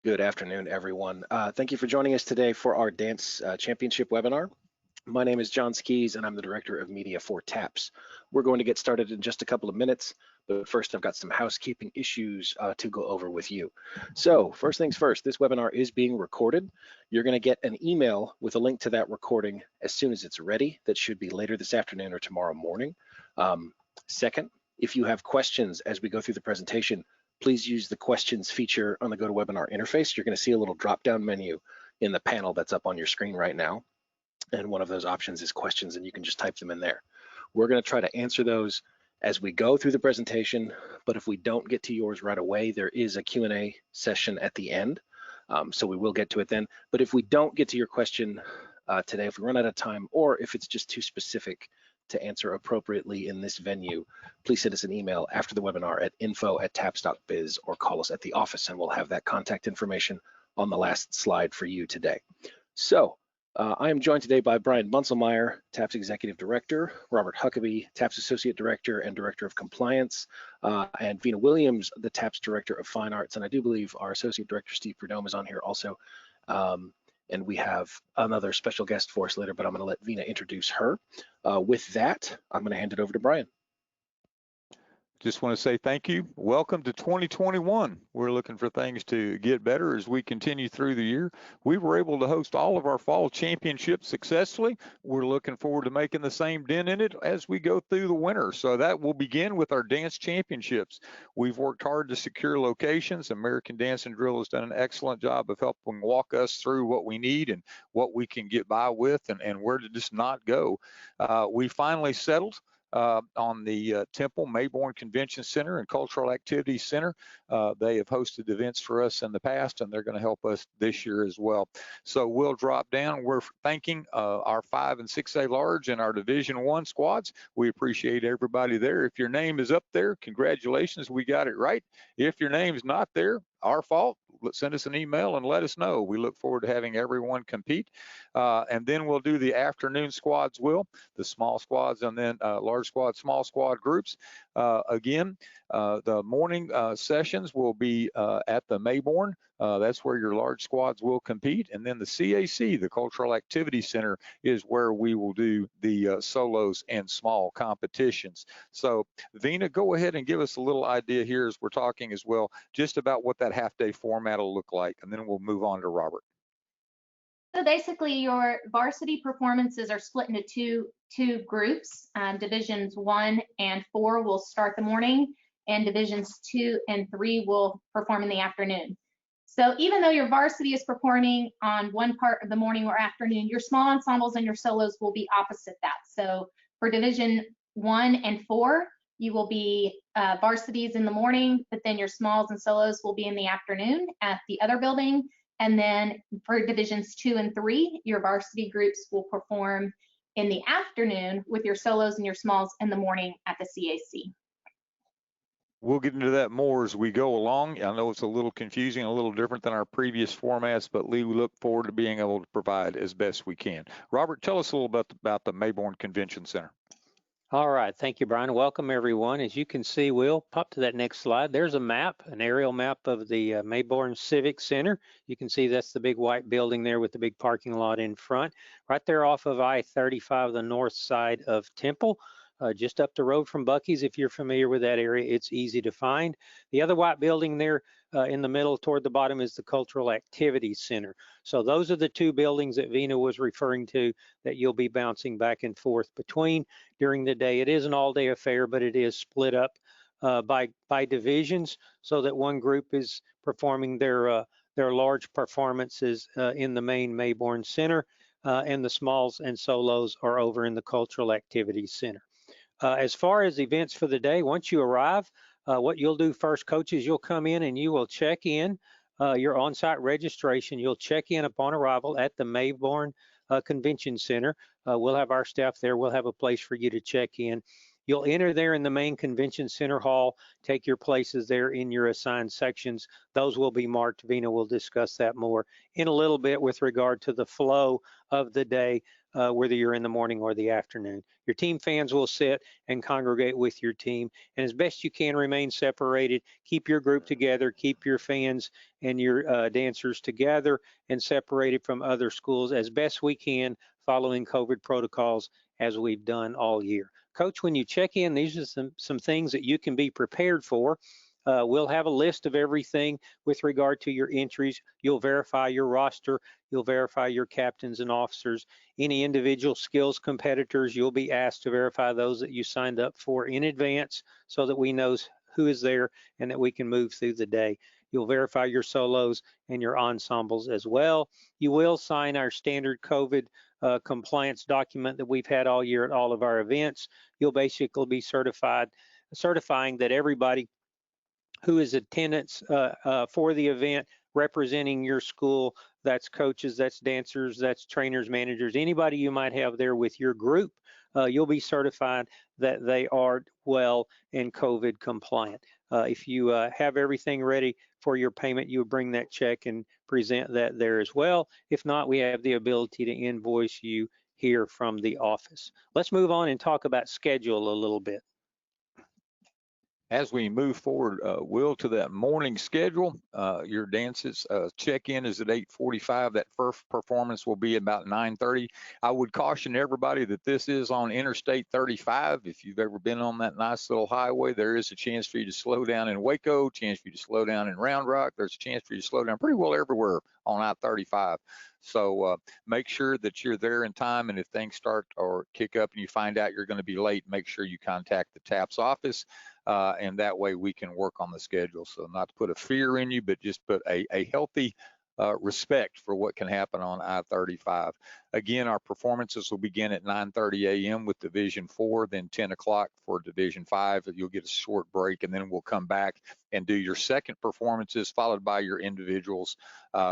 Good afternoon, everyone. Thank you for joining us today for our Dance Championship webinar. My name is John Skees, and I'm the Director of Media for TAPS. We're going to get started in just a couple of minutes, but first I've got some housekeeping issues to go over with you. So first things first, this webinar is being recorded. You're going to get an email with a link to that recording as soon as it's ready. That should be later this afternoon or tomorrow morning. Second, if you have questions as we go through the presentation, please use the questions feature on the GoToWebinar interface. You're going to see a little drop-down menu in the panel that's up on your screen right now. And one of those options is questions, and you can just type them in there. We're going to try to answer those as we go through the presentation, but if we don't get to yours right away, there is a Q&A session at the end, so we will get to it then. But if we don't get to your question today, if we run out of time, or if it's just too specific to answer appropriately in this venue, please send us an email after the webinar at info@taps.biz or call us at the office, and we'll have that contact information on the last slide for you today. So I am joined today by Brian Bunselmeyer, TAPS Executive Director, Robert Huckabee, TAPS Associate Director and Director of Compliance, and Vina Williams, the TAPS Director of Fine Arts, and I do believe our Associate Director, Steve Prudhomme, is on here also. And we have another special guest for us later, but I'm going to let Vina introduce her. With that, I'm going to hand it over to Brian. Just want to say thank you. Welcome to 2021. We're looking for things to get better as we continue through the year. We were able to host all of our fall championships successfully. We're looking forward to making the same dent in it as we go through the winter. So that will begin with our dance championships. We've worked hard to secure locations. American Dance and Drill has done an excellent job of helping walk us through what we need and what we can get by with and where to just not go. We finally settled on the Temple Mayborn Convention Center and Cultural Activities Center. They have hosted events for us in the past, and they're going to help us this year as well. So we'll drop down. We're thanking our 5 and 6A large and our Division I squads. We appreciate everybody there. If your name is up there, congratulations, we got it right. If your name's not there, our fault. Send us an email and let us know. We look forward to having everyone compete. And then we'll do the afternoon squads, the small squads, and then large squad, small squad groups. Again, the morning sessions will be at the Mayborn. That's where your large squads will compete. And then the CAC, the Cultural Activity Center, is where we will do the solos and small competitions. So Vina, go ahead and give us a little idea here as we're talking as well, just about what that half-day format will look like, and then we'll move on to Robert. So basically, your varsity performances are split into two groups. Divisions 1 and 4 will start the morning, and divisions 2 and 3 will perform in the afternoon. So even though your varsity is performing on one part of the morning or afternoon, your small ensembles and your solos will be opposite that. So for Division 1 and 4, you will be varsities in the morning, but then your smalls and solos will be in the afternoon at the other building. And then for Divisions 2 and 3, your varsity groups will perform in the afternoon with your solos and your smalls in the morning at the CAC. We'll get into that more as we go along. I know it's a little confusing, a little different than our previous formats, but we look forward to being able to provide as best we can. Robert, tell us a little bit about the Mayborn Convention Center. All right, thank you, Brian. Welcome, everyone. As you can see, we'll pop to that next slide. There's a map, an aerial map of the Mayborn Civic Center. You can see that's the big white building there with the big parking lot in front. Right there off of I-35, the north side of Temple. Just up the road from Buc-ee's. If you're familiar with that area, it's easy to find. The other white building there in the middle toward the bottom is the Cultural Activities Center. So those are the two buildings that Vina was referring to that you'll be bouncing back and forth between during the day. It is an all-day affair, but it is split up by divisions so that one group is performing their large performances in the main Mayborn Center, and the smalls and solos are over in the Cultural Activities Center. As far as events for the day, once you arrive, what you'll do first, coaches, you'll come in and you will check in your on-site registration. You'll check in upon arrival at the Mayborn Convention Center. We'll have our staff there. We'll have a place for you to check in. You'll enter there in the main convention center hall, take your places there in your assigned sections. Those will be marked. Vina will discuss that more in a little bit with regard to the flow of the day. whether you're in the morning or the afternoon. Your team fans will sit and congregate with your team, and as best you can, remain separated. Keep your group together, keep your fans and your dancers together and separated from other schools as best we can, following COVID protocols as we've done all year. Coach, when you check in, these are some things that you can be prepared for. We'll have a list of everything with regard to your entries. You'll verify your roster. You'll verify your captains and officers. Any individual skills competitors, you'll be asked to verify those that you signed up for in advance so that we know who is there and that we can move through the day. You'll verify your solos and your ensembles as well. You will sign our standard COVID compliance document that we've had all year at all of our events. You'll basically be certifying that everybody who is attendance for the event representing your school, that's coaches, that's dancers, that's trainers, managers, anybody you might have there with your group, you'll be certified that they are well and COVID compliant. If you have everything ready for your payment, you bring that check and present that there as well. If not, we have the ability to invoice you here from the office. Let's move on and talk about schedule a little bit. As we move forward, Will, to that morning schedule, your dances check-in is at 8:45. That first performance will be about 9:30. I would caution everybody that this is on Interstate 35. If you've ever been on that nice little highway, there is a chance for you to slow down in Waco, chance for you to slow down in Round Rock. There's a chance for you to slow down pretty well everywhere on I-35. So make sure that you're there in time, and if things start or kick up and you find out you're going to be late, make sure you contact the TAPS office, and that way we can work on the schedule. So not to put a fear in you, but just put a healthy respect for what can happen on I-35. Again, our performances will begin at 9:30 a.m. with Division 4, then 10 o'clock for Division 5. You'll get a short break, and then we'll come back and do your second performances, followed by your individuals,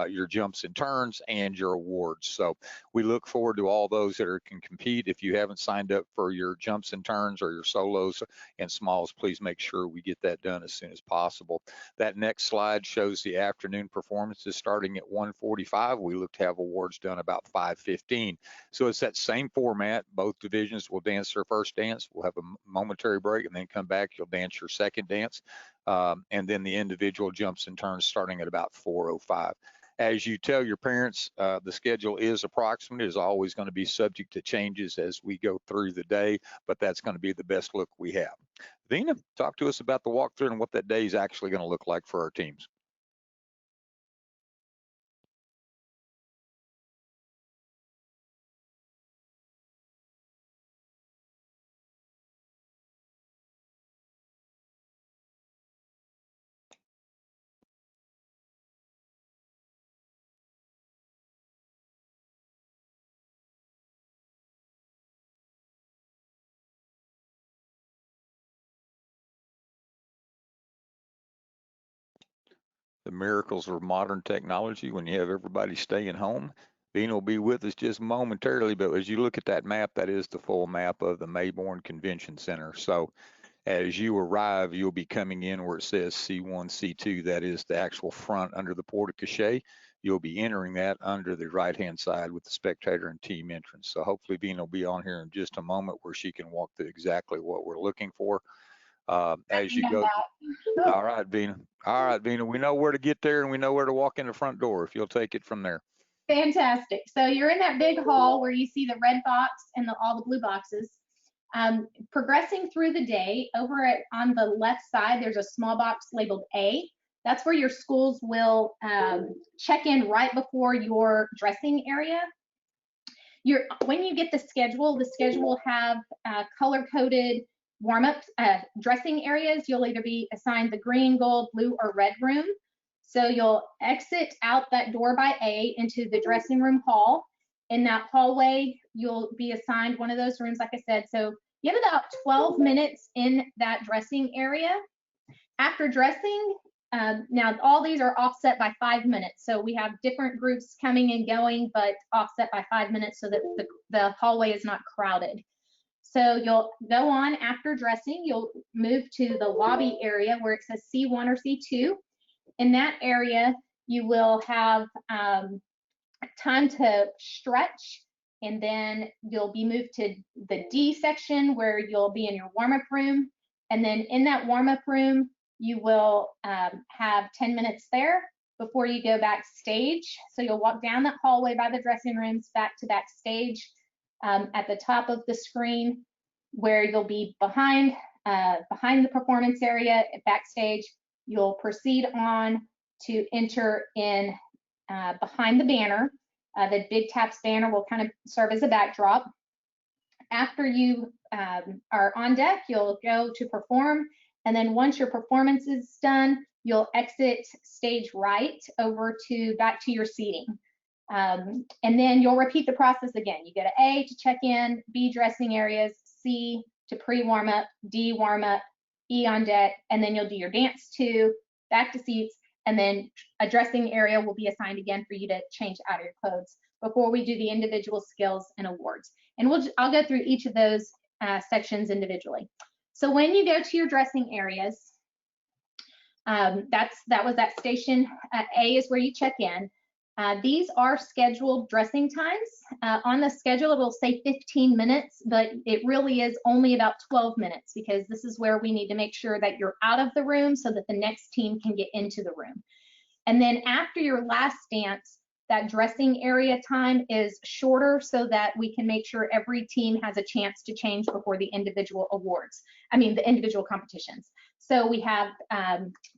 your jumps and turns, and your awards. So we look forward to all those that can compete. If you haven't signed up for your jumps and turns or your solos and smalls, please make sure we get that done as soon as possible. That next slide shows the afternoon performances starting at 1:45. We look to have awards done about 5:15. So it's that same format. Both divisions will dance their first dance. We'll have a momentary break and then come back. You'll dance your second dance. And then the individual jumps and turns starting at about 4:05. As you tell your parents, the schedule is approximate. It is always going to be subject to changes as we go through the day, but that's going to be the best look we have. Vina, talk to us about the walkthrough and what that day is actually going to look like for our teams. The miracles of modern technology when you have everybody staying home. Vina will be with us just momentarily, but as you look at that map, that is the full map of the Mayborn Convention Center. So as you arrive, you'll be coming in where it says C1, C2. That is the actual front under the porte-cochere. You'll be entering that under the right-hand side with the spectator and team entrance. So hopefully Vina will be on here in just a moment where she can walk through exactly what we're looking for. As you go. All right, Vina. All right, Vina. We know where to get there and we know where to walk in the front door if you'll take it from there. Fantastic. So you're in that big hall where you see the red box and all the blue boxes. Progressing through the day, on the left side, there's a small box labeled A. That's where your schools will check in right before your dressing area. When you get the schedule will have color-coded warm-up dressing areas. You'll either be assigned the green, gold, blue, or red room. So you'll exit out that door by A into the dressing room hall. In that hallway, you'll be assigned one of those rooms, like I said. So you have about 12 minutes in that dressing area. After dressing, now all these are offset by 5 minutes. So we have different groups coming and going, but offset by 5 minutes so that the hallway is not crowded. So you'll go on after dressing, you'll move to the lobby area where it says C1 or C2. In that area, you will have time to stretch and then you'll be moved to the D section where you'll be in your warm-up room. And then in that warm-up room, you will have 10 minutes there before you go backstage. So you'll walk down that hallway by the dressing rooms back to backstage at the top of the screen where you'll be behind the performance area backstage. You'll proceed on to enter in behind the banner. The Big Taps banner will kind of serve as a backdrop. After you are on deck, you'll go to perform. And then once your performance is done, you'll exit stage right over to back to your seating. And then you'll repeat the process again. You go to A to check in, B dressing areas, C to pre-warm up, D warm up, E on deck, and then you'll do your dance 2, back to seats, and then a dressing area will be assigned again for you to change out of your clothes before we do the individual skills and awards. And I'll go through each of those sections individually. So when you go to your dressing areas, that was that station. A is where you check in. These are scheduled dressing times. On the schedule, it will say 15 minutes, but it really is only about 12 minutes because this is where we need to make sure that you're out of the room so that the next team can get into the room. And then after your last dance, that dressing area time is shorter so that we can make sure every team has a chance to change before the individual the individual competitions. So we have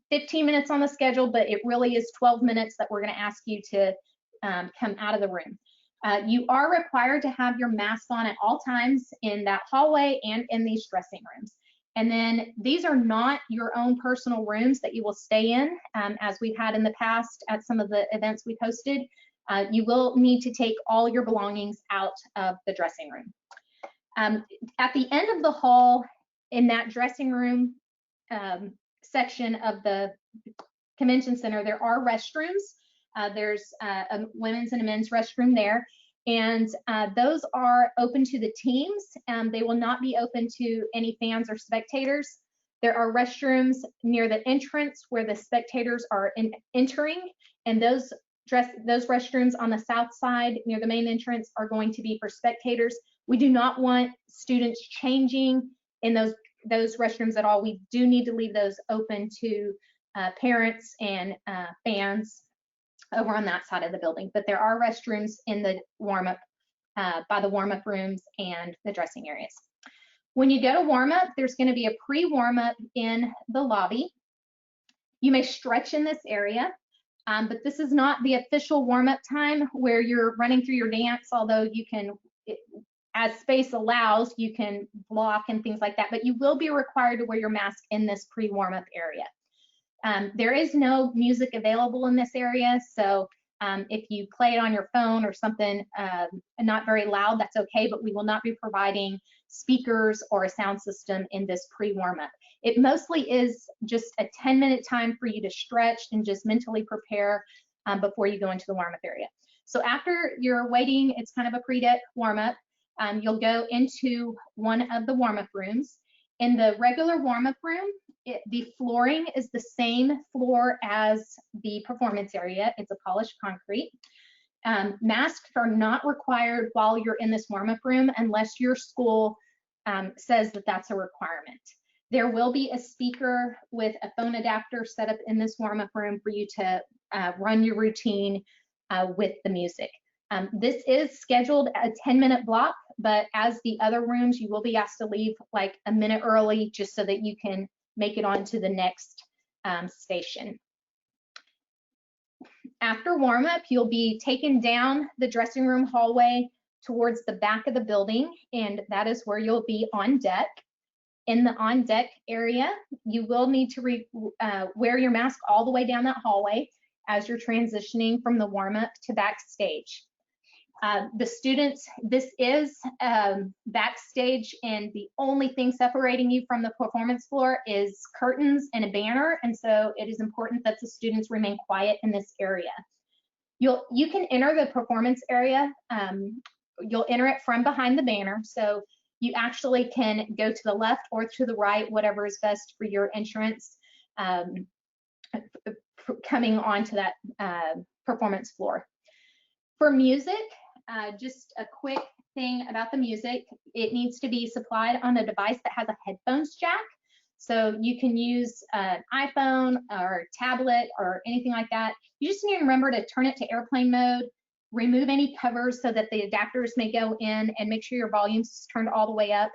15 minutes on the schedule, but it really is 12 minutes that we're going to ask you to come out of the room. You are required to have your mask on at all times in that hallway and in these dressing rooms. And then these are not your own personal rooms that you will stay in, as we've had in the past at some of the events we've hosted. You will need to take all your belongings out of the dressing room. At the end of the hall, in that dressing room section of the convention center, there are restrooms. There's a women's and a men's restroom there. And those are open to the teams. They will not be open to any fans or spectators. There are restrooms near the entrance where the spectators are entering, and those restrooms on the south side near the main entrance are going to be for spectators. We do not want students changing in those restrooms at all. We do need to leave those open to parents and fans over on that side of the building, but there are restrooms in the warm-up, by the warm-up rooms and the dressing areas. When you go to warm-up, there's going to be a pre-warm-up in the lobby. You may stretch in this area, but this is not the official warm-up time where you're running through your dance, although you can, as space allows, you can block and things like that, but you will be required to wear your mask in this pre-warm-up area. There is no music available in this area, so if you play it on your phone or something not very loud, that's okay, but we will not be providing speakers or a sound system in this pre-warm-up. It mostly is just a 10-minute time for you to stretch and just mentally prepare before you go into the warm-up area. So after you're waiting, it's kind of a pre-deck warm-up, you'll go into one of the warm-up rooms. In the regular warm-up room, the flooring is the same floor as the performance area. It's a polished concrete. Masks are not required while you're in this warm-up room unless your school says that that's a requirement. There will be a speaker with a phone adapter set up in this warm-up room for you to run your routine with the music. This is scheduled a 10-minute block, but as the other rooms, you will be asked to leave like a minute early just so that you can make it on to the next station. After warm-up, you'll be taken down the dressing room hallway towards the back of the building, and that is where you'll be on deck. In the on deck area, you will need to wear your mask all the way down that hallway as you're transitioning from the warm-up to backstage. The students, this is backstage, and the only thing separating you from the performance floor is curtains and a banner, and so it is important that the students remain quiet in this area. You can enter the performance area, you'll enter it from behind the banner, so you actually can go to the left or to the right, whatever is best for your entrance coming onto that performance floor. For music, just a quick thing about the music. It needs to be supplied on a device that has a headphones jack. So you can use an iPhone or tablet or anything like that. You just need to remember to turn it to airplane mode, remove any covers so that the adapters may go in, and make sure your volume's turned all the way up.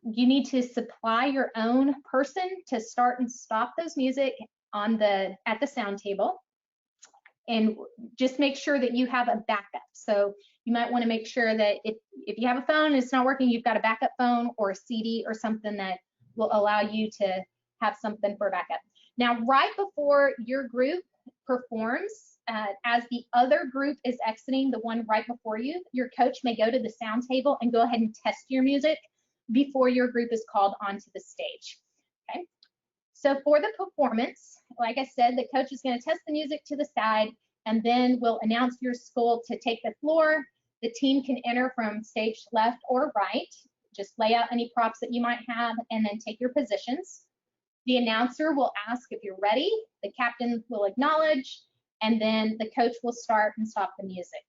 You need to supply your own person to start and stop those music at the sound table. And just make sure that you have a backup. So you might want to make sure that if you have a phone and it's not working, you've got a backup phone or a CD or something that will allow you to have something for backup. Now, right before your group performs, as the other group is exiting, the one right before you, your coach may go to the sound table and go ahead and test your music before your group is called onto the stage. Okay. So for the performance, like I said, the coach is going to test the music to the side, and then we'll announce your school to take the floor. The team can enter from stage left or right. Just lay out any props that you might have and then take your positions. The announcer will ask if you're ready. The captain will acknowledge, and then the coach will start and stop the music.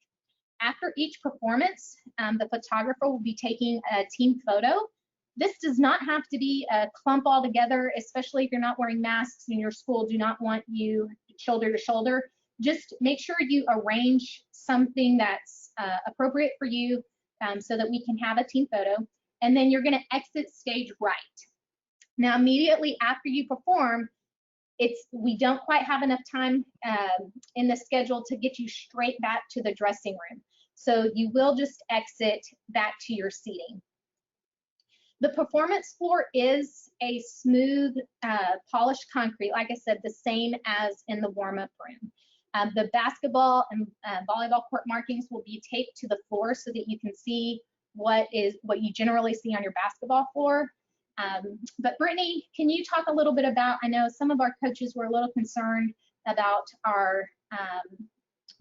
After each performance, the photographer will be taking a team photo. This does not have to be a clump all together, especially if you're not wearing masks and your school do not want you shoulder to shoulder. Just make sure you arrange something that's appropriate for you so that we can have a team photo. And then you're going to exit stage right. Now, immediately after you perform, we don't quite have enough time in the schedule to get you straight back to the dressing room. So you will just exit back to your seating. The performance floor is a smooth, polished concrete, like I said, the same as in the warm-up room. The basketball and volleyball court markings will be taped to the floor so that you can see what you generally see on your basketball floor. But Brittany, can you talk a little bit about, I know some of our coaches were a little concerned about our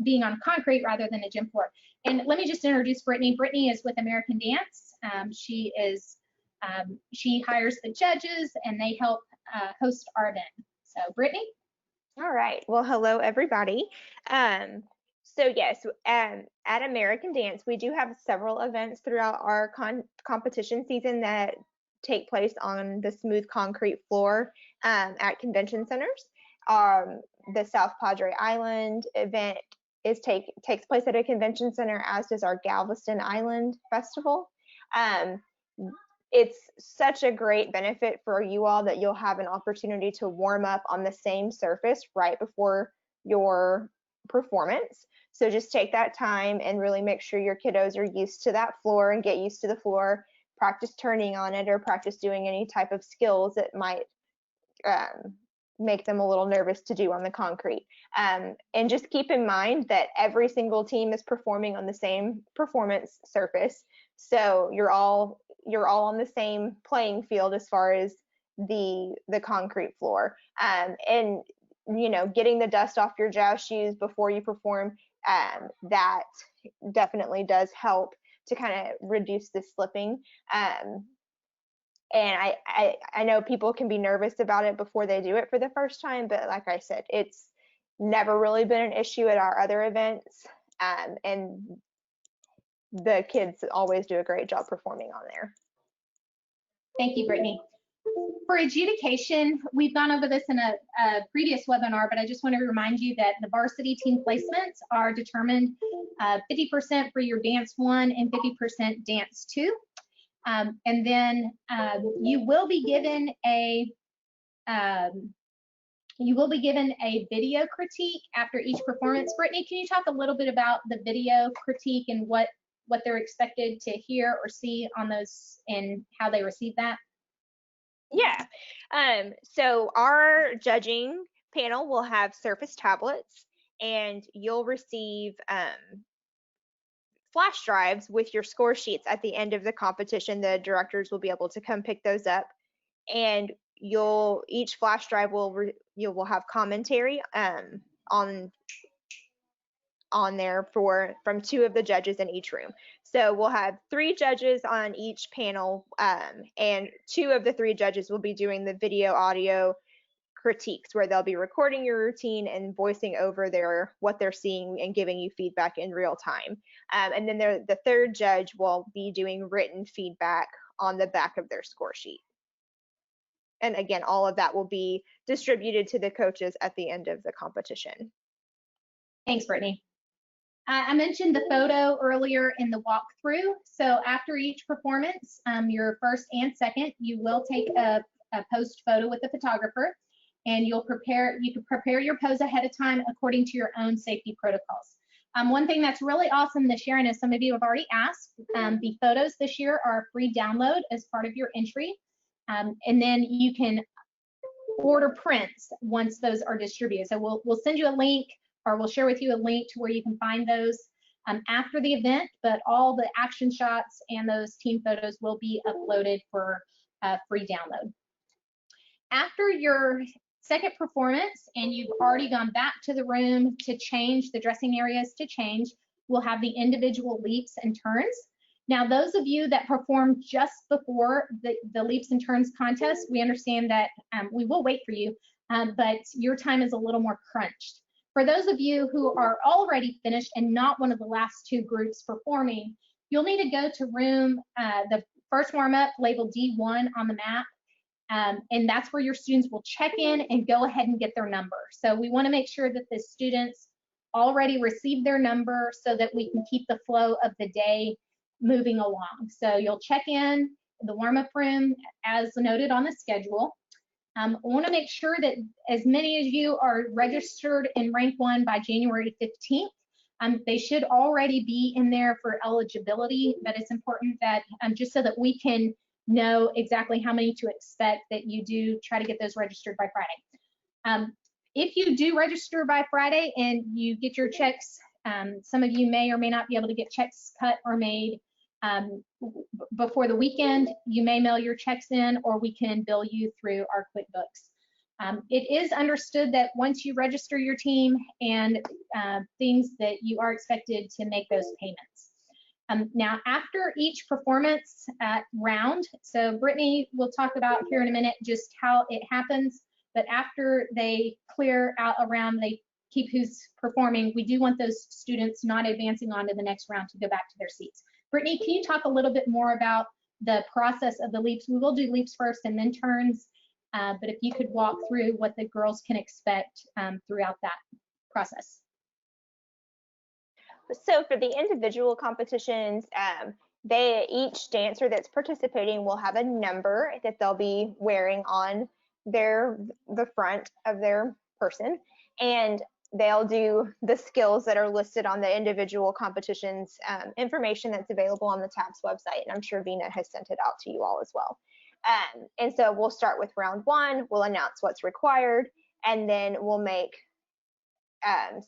being on concrete rather than a gym floor. And let me just introduce Brittany. Brittany is with American Dance. She hires the judges and they help host our event. So Brittany? All right. Well, hello, everybody. So yes, at American Dance, we do have several events throughout our competition season that take place on the smooth concrete floor at convention centers. The South Padre Island event takes place at a convention center, as does our Galveston Island Festival. It's such a great benefit for you all that you'll have an opportunity to warm up on the same surface right before your performance. So just take that time and really make sure your kiddos are used to that floor and get used to the floor. Practice turning on it or practice doing any type of skills that might make them a little nervous to do on the concrete. And just keep in mind that every single team is performing on the same performance surface. So you're all on the same playing field as far as the concrete floor. And you know, getting the dust off your joust shoes before you perform, that definitely does help to kind of reduce the slipping. And I know people can be nervous about it before they do it for the first time, but like I said, it's never really been an issue at our other events. And the kids always do a great job performing on there. Thank you, Brittany. For adjudication, we've gone over this in a previous webinar, but I just want to remind you that the varsity team placements are determined 50% for your dance 1 and 50% dance 2. And then you will be given a video critique after each performance. Brittany, can you talk a little bit about the video critique and what they're expected to hear or see on those and how they receive that? Yeah. So our judging panel will have surface tablets, and you'll receive flash drives with your score sheets at the end of the competition. The directors will be able to come pick those up, and each flash drive you will have commentary on there from 2 of the judges in each room. So we'll have 3 judges on each panel, and 2 of the 3 judges will be doing the video audio critiques, where they'll be recording your routine and voicing over what they're seeing and giving you feedback in real time. And then the third judge will be doing written feedback on the back of their score sheet. And again, all of that will be distributed to the coaches at the end of the competition. Thanks, Brittany. I mentioned the photo earlier in the walkthrough. So after each performance, your first and second, you will take a post photo with the photographer, and you can prepare your pose ahead of time according to your own safety protocols. One thing that's really awesome this year, and as some of you have already asked, the photos this year are a free download as part of your entry. And then you can order prints once those are distributed. So we'll send you a link, or we'll share with you a link to where you can find those after the event, but all the action shots and those team photos will be uploaded for a free download. After your second performance, and you've already gone back to the room to change the dressing areas to change, we'll have the individual leaps and turns. Now, those of you that performed just before the leaps and turns contest, we understand that we will wait for you, but your time is a little more crunched. For those of you who are already finished and not one of the last two groups performing, you'll need to go to room, the first warm-up labeled D1 on the map, and that's where your students will check in and go ahead and get their number. So we want to make sure that the students already receive their number so that we can keep the flow of the day moving along. So you'll check in the warm-up room as noted on the schedule. I want to make sure that as many of you are registered in rank 1 by January 15th. They should already be in there for eligibility, but it's important that just so that we can know exactly how many to expect, that you do try to get those registered by Friday. If you do register by Friday and you get your checks, some of you may or may not be able to get checks cut or made before the weekend. You may mail your checks in, or we can bill you through our QuickBooks. It is understood that once you register your team and things, that you are expected to make those payments. Now, after each performance round, so Brittany will talk about here in a minute just how it happens, but after they clear out a round, they keep who's performing, we do want those students not advancing on to the next round to go back to their seats. Brittany, can you talk a little bit more about the process of the leaps? We will do leaps first and then turns, but if you could walk through what the girls can expect throughout that process. So for the individual competitions, each dancer that's participating will have a number that they'll be wearing on the front of their person, and they'll do the skills that are listed on the individual competitions information that's available on the TAPS website, and I'm sure Vina has sent it out to you all as well. And so we'll start with round 1, we'll announce what's required, and then we'll make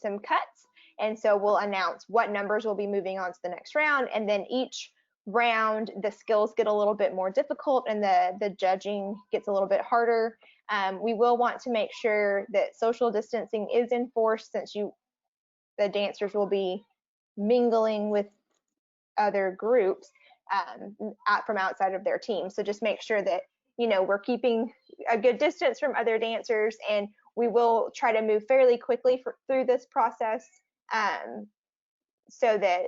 some cuts, and so we'll announce what numbers will be moving on to the next round, and then each round the skills get a little bit more difficult and the judging gets a little bit harder. We will want to make sure that social distancing is enforced, since the dancers will be mingling with other groups from outside of their team. So just make sure that, we're keeping a good distance from other dancers, and we will try to move fairly quickly through this process so that,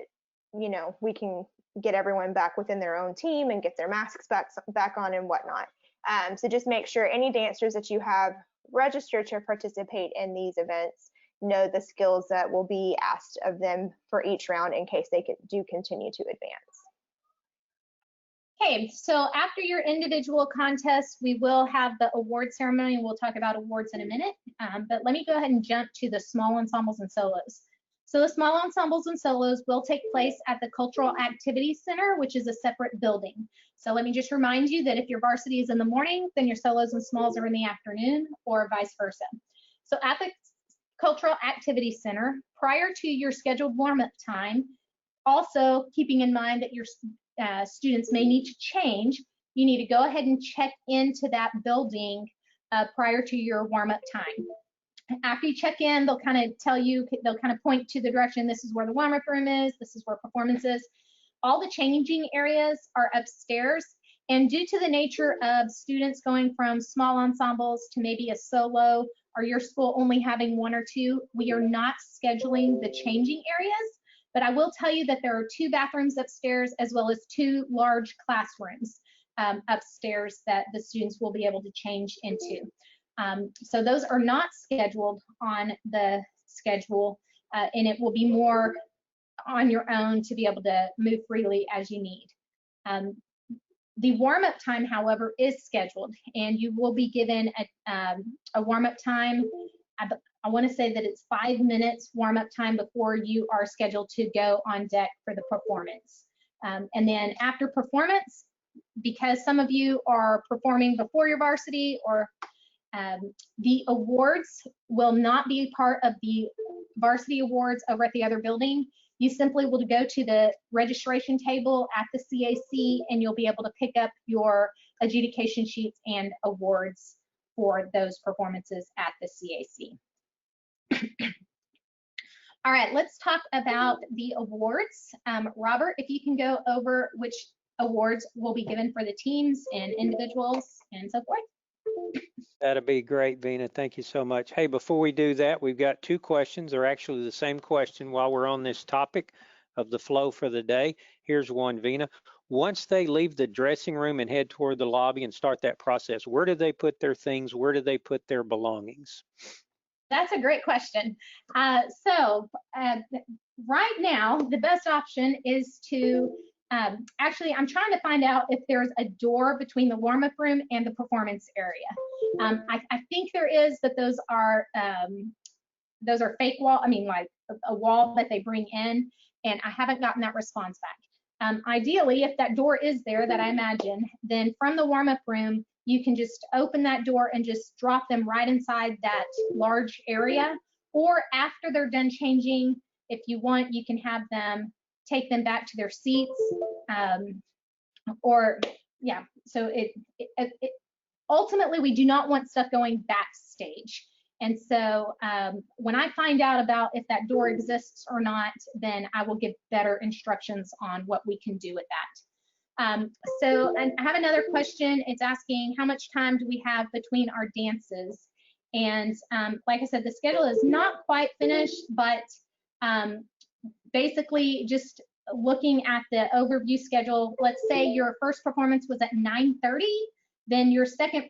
we can get everyone back within their own team and get their masks back on and whatnot. So just make sure any dancers that you have registered to participate in these events know the skills that will be asked of them for each round in case they do continue to advance. Okay, so after your individual contest, we will have the award ceremony, and we'll talk about awards in a minute. But let me go ahead and jump to the small ensembles and solos. So the small ensembles and solos will take place at the Cultural Activities Center, which is a separate building. So let me just remind you that if your varsity is in the morning, then your solos and smalls are in the afternoon, or vice versa. So at the Cultural Activities Center, prior to your scheduled warm-up time, also keeping in mind that your students may need to change, you need to go ahead and check into that building prior to your warm-up time. After you check in, they'll kind of tell you, they'll kind of point to the direction, this is where the warm-up room is, this is where performance is. All the changing areas are upstairs, And due to the nature of students going from small ensembles to maybe a solo, or your school only having 1 or 2, we are not scheduling the changing areas. But I will tell you that there are 2 bathrooms upstairs, as well as 2 large classrooms upstairs that the students will be able to change into. So those are not scheduled on the schedule, and it will be more on your own to be able to move freely as you need. The warm-up time, however, is scheduled, and you will be given a warm-up time. I want to say that it's 5 minutes warm-up time before you are scheduled to go on deck for the performance. And then after performance, because some of you are performing before your varsity, or the awards will not be part of the varsity awards over at the other building. You simply will go to the registration table at the CAC, and you'll be able to pick up your adjudication sheets and awards for those performances at the CAC. All right, let's talk about the awards. Robert, if you can go over which awards will be given for the teams and individuals and so forth. That'd be great, Vina. Thank you so much. Hey, before we do that, we've got 2 questions. They're actually the same question while we're on this topic of the flow for the day. Here's one, Vina. Once they leave the dressing room and head toward the lobby and start that process, where do they put their things? Where do they put their belongings? That's a great question. Right now, the best option is to actually, I'm trying to find out if there's a door between the warm-up room and the performance area. I think there is, but those are fake wall. I mean, like a wall that they bring in, and I haven't gotten that response back. Ideally, if that door is there, that I imagine, then from the warm-up room, you can just open that door and just drop them right inside that large area. Or after they're done changing, if you want, you can have them take them back to their seats. So ultimately, we do not want stuff going backstage. And so when I find out about if that door exists or not, then I will give better instructions on what we can do with that. So I have another question. It's asking, how much time do we have between our dances? And like I said, the schedule is not quite finished, but basically just looking at the overview schedule, let's say your first performance was at 9:30, then your second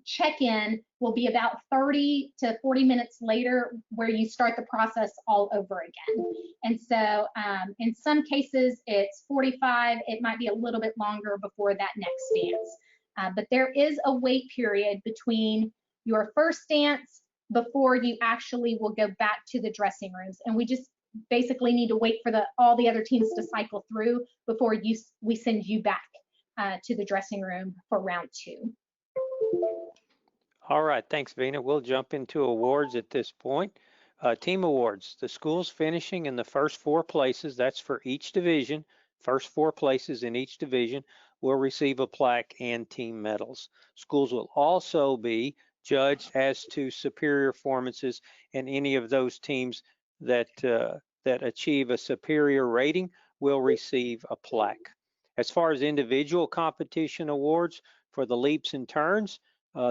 check-in will be about 30 to 40 minutes later, where you start the process all over again. And so in some cases it's 45, it might be a little bit longer before that next dance. But there is a wait period between your first dance before you actually will go back to the dressing rooms. And we just basically need to wait for all the other teams to cycle through before we send you back to the dressing room for round 2. All right, thanks, Vina. We'll jump into awards at this point. Team awards, the schools finishing in the first 4 places, that's for each division, first 4 places in each division will receive a plaque and team medals. Schools will also be judged as to superior performances, and any of those teams that achieve a superior rating will receive a plaque. As far as individual competition awards for the leaps and turns,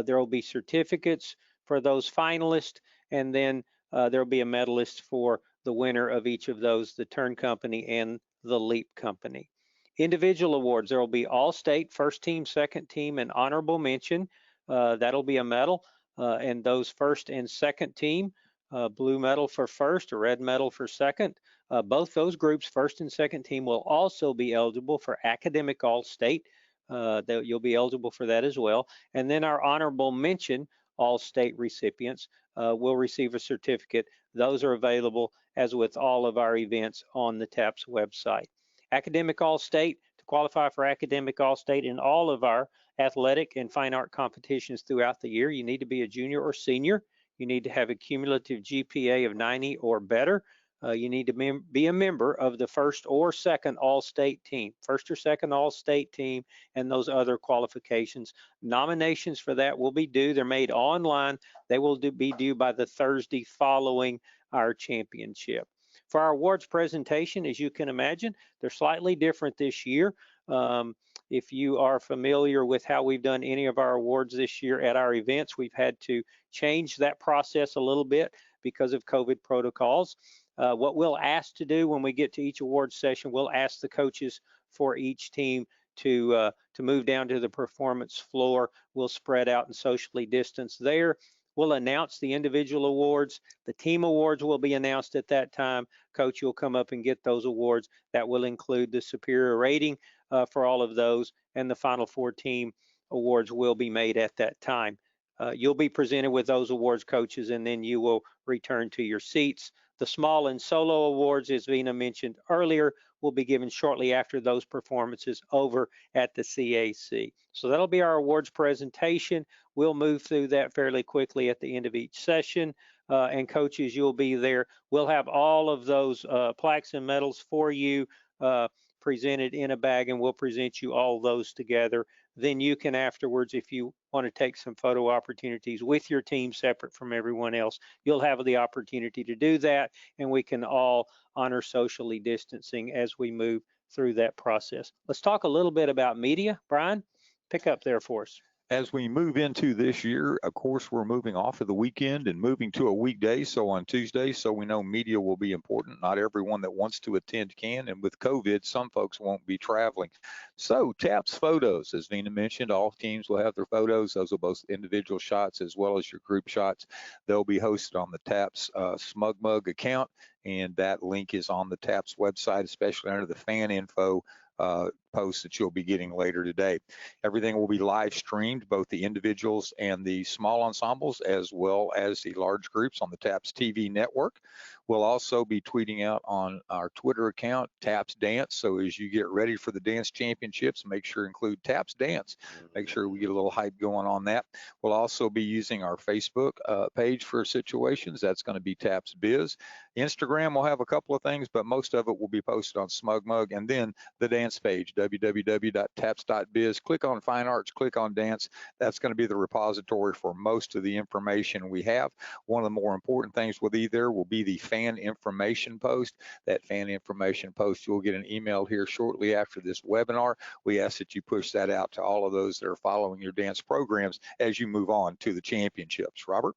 there will be certificates for those finalists, and then there will be a medalist for the winner of each of those, the turn company and the leap company. Individual awards, there will be all-state, first team, second team, and honorable mention. That'll be a medal, and those first and second team, blue medal for first, a red medal for second. Both those groups, first and second team, will also be eligible for academic all-state. That you'll be eligible for that as well. And then our honorable mention all-state recipients will receive a certificate. Those are available, as with all of our events, on the TAPS website. Academic all-state, to qualify for academic all-state in all of our athletic and fine art competitions throughout the year, you need to be a junior or senior. You need to have a cumulative GPA of 90 or better. You need to be a member of the first or second all-state team, first or second all-state team, and those other qualifications. Nominations for that will be due. They're made online. They will be due by the Thursday following our championship. For our awards presentation, as you can imagine, they're slightly different this year. If you are familiar with how we've done any of our awards this year at our events, we've had to change that process a little bit because of COVID protocols. What we'll ask to do when we get to each award session, we'll ask the coaches for each team to move down to the performance floor. We'll spread out and socially distance there. We'll announce the individual awards. The team awards will be announced at that time. Coach, you'll come up and get those awards. That will include the superior rating for all of those, and the Final Four team awards will be made at that time. You'll be presented with those awards, coaches, and then you will return to your seats. The small and solo awards, as Vina mentioned earlier, will be given shortly after those performances over at the CAC. So that'll be our awards presentation. We'll move through that fairly quickly at the end of each session. And coaches, you'll be there. We'll have all of those plaques and medals for you presented in a bag, and we'll present you all those together. Then you can afterwards, if you want to take some photo opportunities with your team separate from everyone else, you'll have the opportunity to do that, and we can all honor socially distancing as we move through that process. Let's talk a little bit about media. Brian, pick up there for us. As we move into this year, of course, we're moving off of the weekend and moving to a weekday. So on Tuesday, so we know media will be important. Not everyone that wants to attend can. And with COVID, some folks won't be traveling. So TAPS photos, as Vina mentioned, all teams will have their photos. Those are both individual shots as well as your group shots. They'll be hosted on the TAPS Smug Mug account. And that link is on the TAPS website, especially under the fan info post that you'll be getting later today. Everything will be live streamed, both the individuals and the small ensembles, as well as the large groups on the TAPS TV network. We'll also be tweeting out on our Twitter account, TAPS Dance. So as you get ready for the dance championships, make sure to include TAPS Dance. Make sure we get a little hype going on that. We'll also be using our Facebook page for situations. That's going to be TAPS Biz. Instagram will have a couple of things, but most of it will be posted on Smug Mug. And then the dance page, www.taps.biz. Click on Fine Arts, click on Dance. That's going to be the repository for most of the information we have. One of the more important things will be there will be the fan information post. That fan information post, you'll get an email here shortly after this webinar. We ask that you push that out to all of those that are following your dance programs as you move on to the championships. Robert?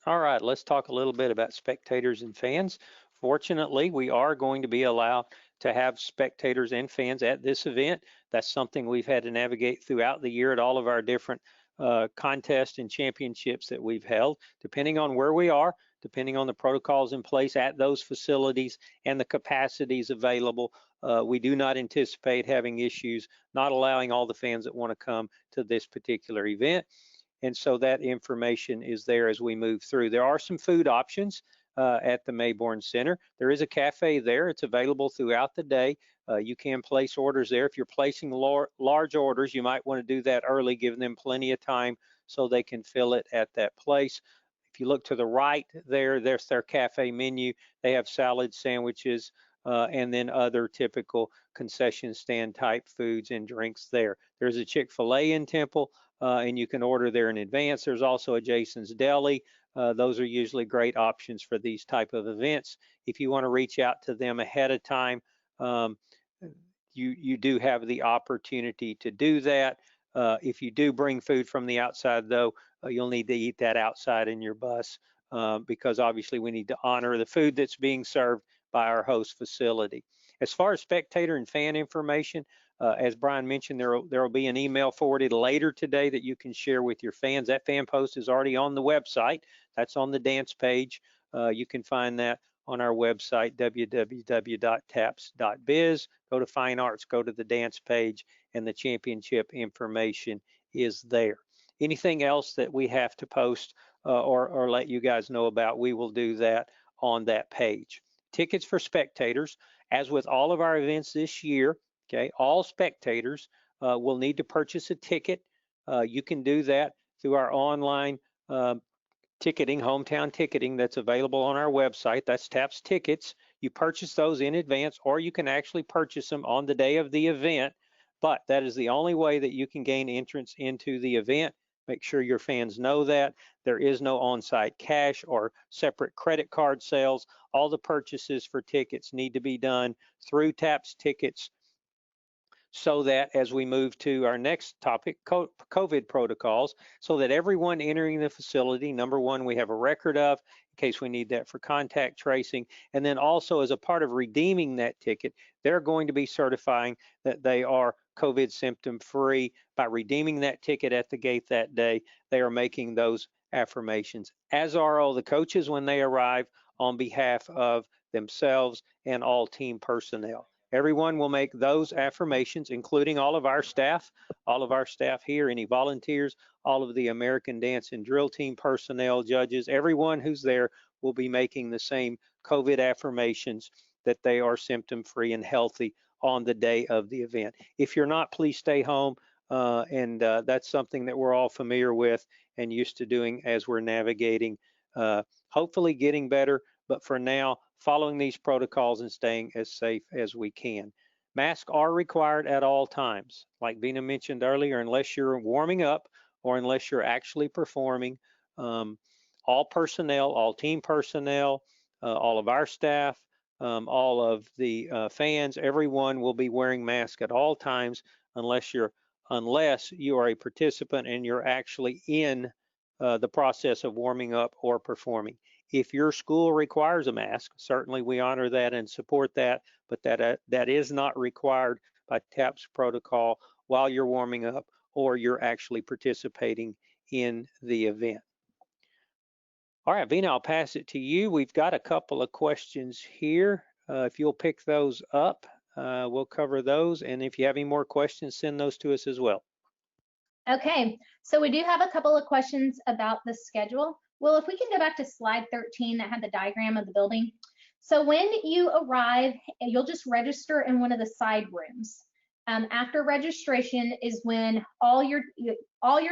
All right, let's talk a little bit about spectators and fans. Fortunately, we are going to be allowed to have spectators and fans at this event. That's something we've had to navigate throughout the year at all of our different contests and championships that we've held, depending on where we are, depending on the protocols in place at those facilities and the capacities available. We do not anticipate having issues not allowing all the fans that want to come to this particular event. And so that information is there as we move through. There are some food options at the Mayborn Center. There is a cafe there. It's available throughout the day. You can place orders there. If you're placing large orders, you might want to do that early, giving them plenty of time so they can fill it at that place. If you look to the right there, there's their cafe menu. They have salad, sandwiches, and then other typical concession stand type foods and drinks there. There's a Chick-fil-A in Temple, and you can order there in advance. There's also a Jason's Deli. Those are usually great options for these type of events. If you want to reach out to them ahead of time, you do have the opportunity to do that. If you do bring food from the outside, though, you'll need to eat that outside in your bus because obviously we need to honor the food that's being served by our host facility. As far as spectator and fan information, as Brian mentioned, there will be an email forwarded later today that you can share with your fans. That fan post is already on the website. That's on the dance page. You can find that on our website, www.taps.biz. Go to Fine Arts, go to the dance page, and the championship information is there. Anything else that we have to post or let you guys know about, we will do that on that page. Tickets for spectators, as with all of our events this year, okay, all spectators will need to purchase a ticket. You can do that through our online ticketing, hometown ticketing that's available on our website. That's TAPS Tickets. You purchase those in advance, or you can actually purchase them on the day of the event, but that is the only way that you can gain entrance into the event. Make sure your fans know that. There is no on-site cash or separate credit card sales. All the purchases for tickets need to be done through TAPS Tickets so that as we move to our next topic, COVID protocols, so that everyone entering the facility, number one, we have a record of, in case we need that for contact tracing, and then also as a part of redeeming that ticket, they're going to be certifying that they are COVID symptom free. By redeeming that ticket at the gate that day, they are making those affirmations, as are all the coaches when they arrive on behalf of themselves and all team personnel. Everyone will make those affirmations, including all of our staff here, any volunteers, all of the American Dance and Drill Team personnel, judges, everyone who's there will be making the same COVID affirmations that they are symptom-free and healthy on the day of the event. If you're not, please stay home, and that's something that we're all familiar with and used to doing as we're navigating, hopefully getting better, but for now, following these protocols and staying as safe as we can. Masks are required at all times. Like Vina mentioned earlier, unless you're warming up or unless you're actually performing, all personnel, all team personnel, all of our staff, all of the fans, everyone will be wearing masks at all times unless you are a participant and you're actually in the process of warming up or performing. If your school requires a mask, certainly we honor that and support that, but that is not required by TAP's protocol while you're warming up or you're actually participating in the event. All right, Vina, I'll pass it to you. We've got a couple of questions here. If you'll pick those up, we'll cover those. And if you have any more questions, send those to us as well. Okay, so we do have a couple of questions about the schedule. Well, if we can go back to slide 13 that had the diagram of the building. So when you arrive, you'll just register in one of the side rooms. After registration is when all your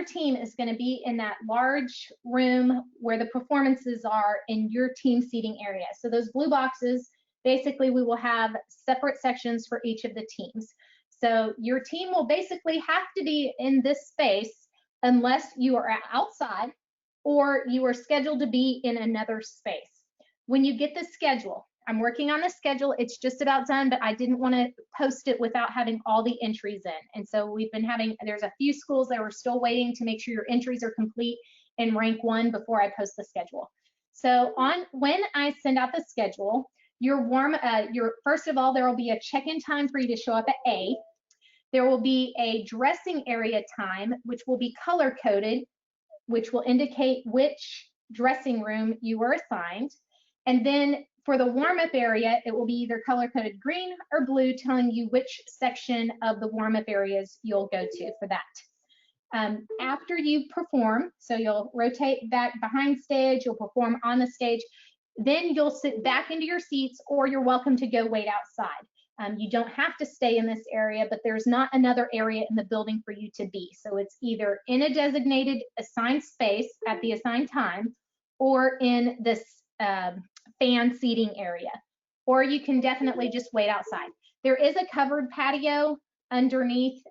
team is going to be in that large room where the performances are in your team seating area. So those blue boxes, basically we will have separate sections for each of the teams. So your team will basically have to be in this space unless you are outside or you are scheduled to be in another space. When you get the schedule, I'm working on the schedule, it's just about done, but I didn't want to post it without having all the entries in. And so we've been there's a few schools that we're still waiting to make sure your entries are complete in rank 1 before I post the schedule. So when I send out the schedule, first of all, there will be a check-in time for you to show up at A. There will be a dressing area time, which will be color-coded, which will indicate which dressing room you were assigned. And then for the warm-up area, it will be either color-coded green or blue, telling you which section of the warm-up areas you'll go to for that. After you perform, so you'll rotate back behind stage, you'll perform on the stage, then you'll sit back into your seats or you're welcome to go wait outside. You don't have to stay in this area, but there's not another area in the building for you to be. So it's either in a designated assigned space at the assigned time or in this fan seating area, or you can definitely just wait outside. There is a covered patio underneath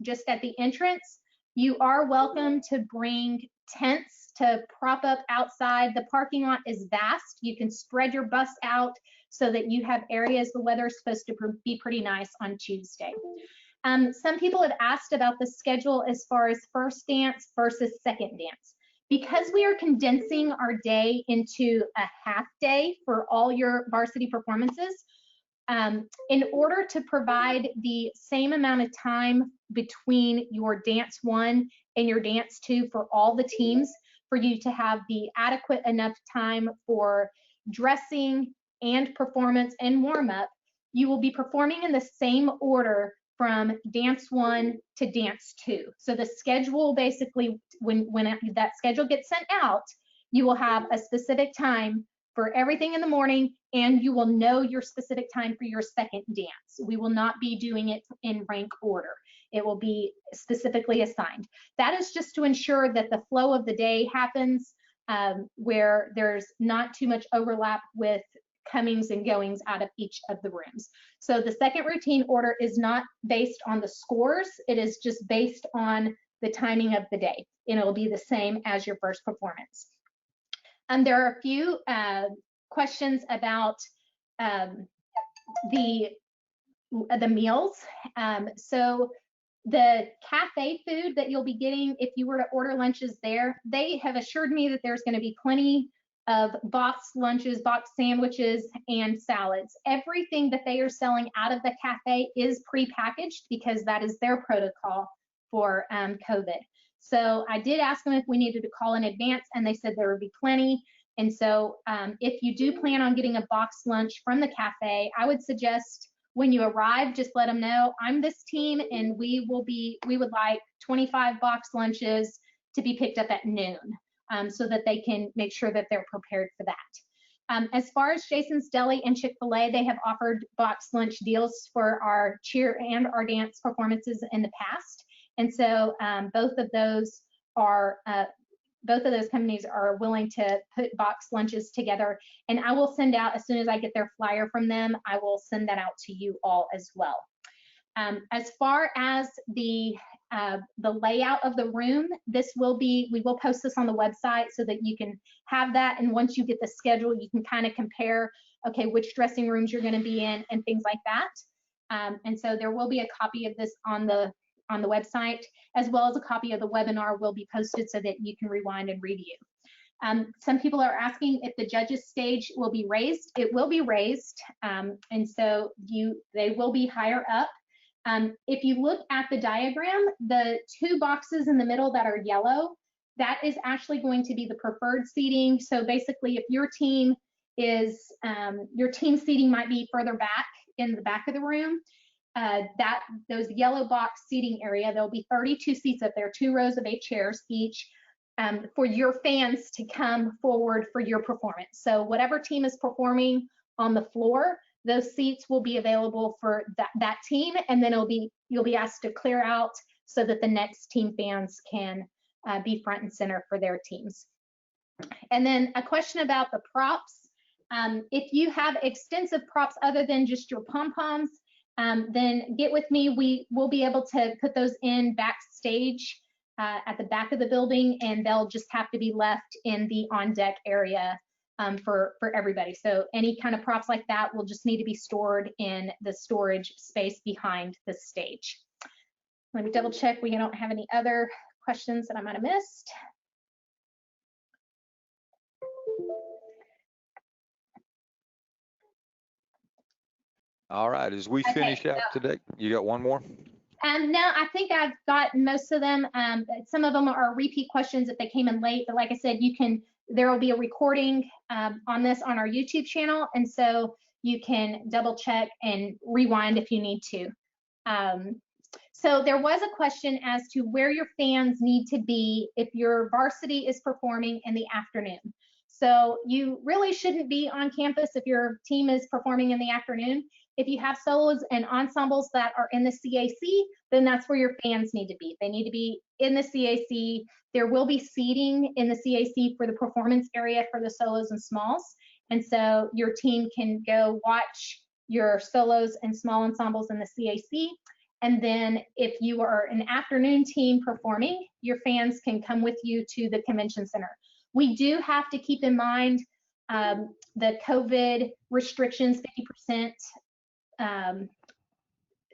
just at the entrance. You are welcome to bring tents to prop up outside. The parking lot is vast. You can spread your bus out so that you have areas. The weather is supposed to be pretty nice on Tuesday. Some people have asked about the schedule as far as first dance versus second dance. Because we are condensing our day into a half day for all your varsity performances, in order to provide the same amount of time between your dance 1 and your dance 2 for all the teams, for you to have the adequate enough time for dressing and performance and warm up, you will be performing in the same order from dance 1 to dance 2. So the schedule basically, when that schedule gets sent out, you will have a specific time for everything in the morning, and you will know your specific time for your second dance. We will not be doing it in rank order. It will be specifically assigned. That is just to ensure that the flow of the day happens where there's not too much overlap with comings and goings out of each of the rooms. So the second routine order is not based on the scores. It is just based on the timing of the day, and it will be the same as your first performance. There are a few questions about the the meals. So the cafe food that you'll be getting, if you were to order lunches there, they have assured me that there's going to be plenty of boxed lunches, boxed sandwiches, and salads. Everything that they are selling out of the cafe is prepackaged because that is their protocol for COVID. So I did ask them if we needed to call in advance, and they said there would be plenty. And so if you do plan on getting a boxed lunch from the cafe, I would suggest when you arrive, just let them know, I'm this team and we would like 25 boxed lunches to be picked up at noon, so that they can make sure that they're prepared for that. As far as Jason's Deli and Chick-fil-A, they have offered boxed lunch deals for our cheer and our dance performances in the past. And so both of those companies are willing to put boxed lunches together. And I will send out, as soon as I get their flyer from them, I will send that out to you all as well. As far as the layout of the room, we will post this on the website so that you can have that. And once you get the schedule, you can kind of compare, okay, which dressing rooms you're going to be in and things like that. And so there will be a copy of this on the website, as well as a copy of the webinar will be posted so that you can rewind and review. Some people are asking if the judges stage will be raised. It will be raised, and so they will be higher up. If you look at the diagram, the two boxes in the middle that are yellow, that is actually going to be the preferred seating. So basically, if your team seating might be further back in the back of the room, those yellow box seating area, there'll be 32 seats up there, 2 rows of 8 chairs each, for your fans to come forward for your performance. So whatever team is performing on the floor, those seats will be available for that team, and then you'll be asked to clear out so that the next team fans can be front and center for their teams. And then a question about the props. If you have extensive props other than just your pom-poms, then get with me. We will be able to put those in backstage at the back of the building, and they'll just have to be left in the on-deck area for everybody. So any kind of props like that will just need to be stored in the storage space behind the stage. Let me double check we don't have any other questions that I might have missed. All right, as we finish out today, you got one more? No, I think I've got most of them. Some of them are repeat questions if they came in late, but like I said, there will be a recording on this on our YouTube channel, and so you can double check and rewind if you need to. So there was a question as to where your fans need to be if your varsity is performing in the afternoon. So you really shouldn't be on campus if your team is performing in the afternoon. If you have solos and ensembles that are in the CAC, then that's where your fans need to be. They need to be in the CAC. There will be seating in the CAC for the performance area for the solos and smalls. And so your team can go watch your solos and small ensembles in the CAC. And then if you are an afternoon team performing, your fans can come with you to the convention center. We do have to keep in mind the COVID restrictions, 50%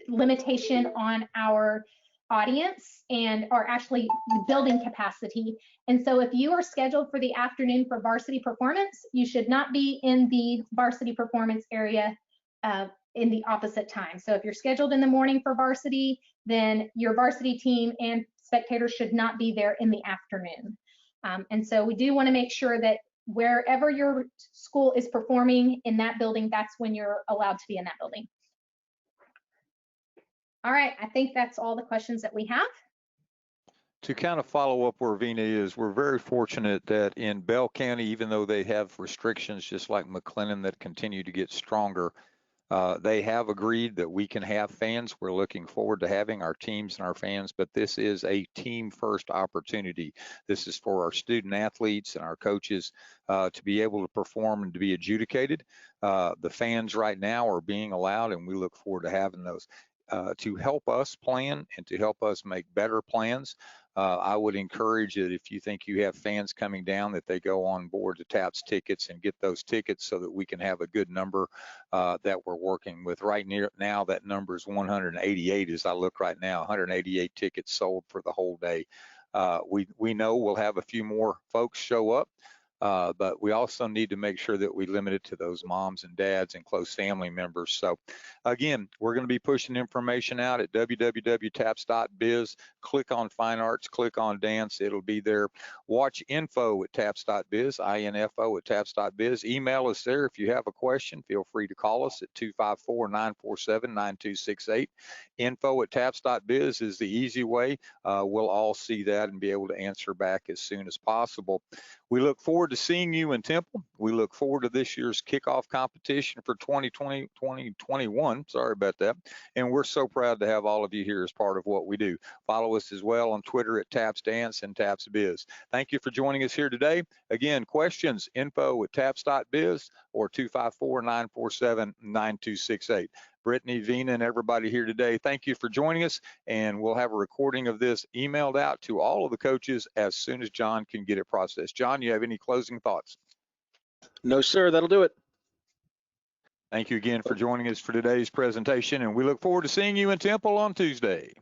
limitation on our audience and our actually building capacity. And so if you are scheduled for the afternoon for varsity performance, you should not be in the varsity performance area in the opposite time. So if you're scheduled in the morning for varsity, then your varsity team and spectators should not be there in the afternoon. And so we do want to make sure that wherever your school is performing in that building, that's when you're allowed to be in that building. All right, I think that's all the questions that we have. To kind of follow up where Vina is, we're very fortunate that in Bell County, even though they have restrictions just like McLennan that continue to get stronger, they have agreed that we can have fans. We're looking forward to having our teams and our fans, but this is a team first opportunity. This is for our student athletes and our coaches to be able to perform and to be adjudicated. The fans right now are being allowed, and we look forward to having those to help us plan and to help us make better plans. I would encourage that if you think you have fans coming down, that they go on board to TAPS tickets and get those tickets so that we can have a good number that we're working with. Right now, that number is 188 as I look right now, 188 tickets sold for the whole day. We know we'll have a few more folks show up. But we also need to make sure that we limit it to those moms and dads and close family members. So again, we're going to be pushing information out at www.taps.biz. Click on Fine Arts, click on Dance. It'll be there. Watch info@taps.biz, info@taps.biz. Email us there. If you have a question, feel free to call us at 254-947-9268. Info@taps.biz is the easy way. We'll all see that and be able to answer back as soon as possible. We look forward to seeing you in Temple. We look forward to this year's kickoff competition for 2021. Sorry about that. And we're so proud to have all of you here as part of what we do. Follow us as well on Twitter at Taps Dance and Taps Biz. Thank you for joining us here today. Again, questions, info@taps.biz or 254-947-9268. Brittany, Vina, and everybody here today, thank you for joining us, and we'll have a recording of this emailed out to all of the coaches as soon as John can get it processed. John, you have any closing thoughts? No, sir, that'll do it. Thank you again for joining us for today's presentation, and we look forward to seeing you in Temple on Tuesday.